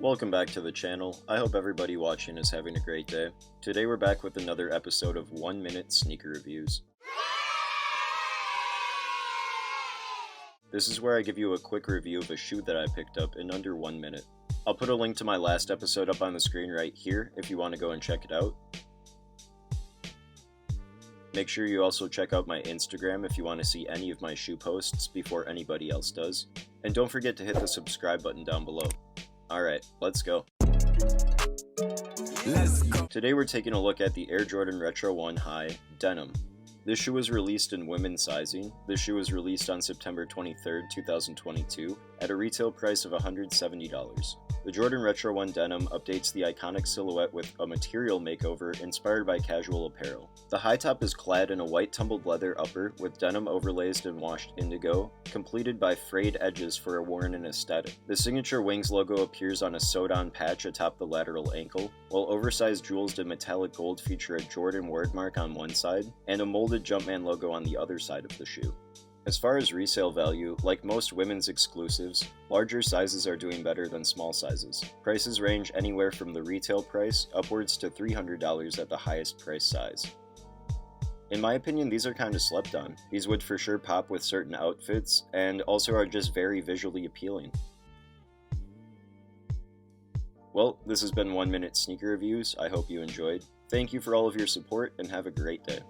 Welcome back to the channel. I hope everybody watching is having a great day. Today we're back with another episode of 1 Minute Sneaker Reviews. This is where I give you a quick review of a shoe that I picked up in under 1 minute. I'll put a link to my last episode up on the screen right here if you want to go and check it out. Make sure you also check out my Instagram if you want to see any of my shoe posts before anybody else does. And don't forget to hit the subscribe button down below. Alright, let's go. Today we're taking a look at the Air Jordan Retro 1 High Denim. This shoe was released in women's sizing. This shoe was released on September 23rd, 2022 at a retail price of $170. The Jordan Retro 1 Denim updates the iconic silhouette with a material makeover inspired by casual apparel. The high top is clad in a white tumbled leather upper with denim overlays in washed indigo, completed by frayed edges for a worn-in aesthetic. The signature wings logo appears on a sewed-on patch atop the lateral ankle, while oversized jewels in metallic gold feature a Jordan wordmark on one side and a molded Jumpman logo on the other side of the shoe. As far as resale value, like most women's exclusives, larger sizes are doing better than small sizes. Prices range anywhere from the retail price upwards to $300 at the highest price size. In my opinion, these are kinda slept on. These would for sure pop with certain outfits, and also are just very visually appealing. Well, this has been 1 Minute Sneaker Reviews. I hope you enjoyed. Thank you for all of your support, and have a great day.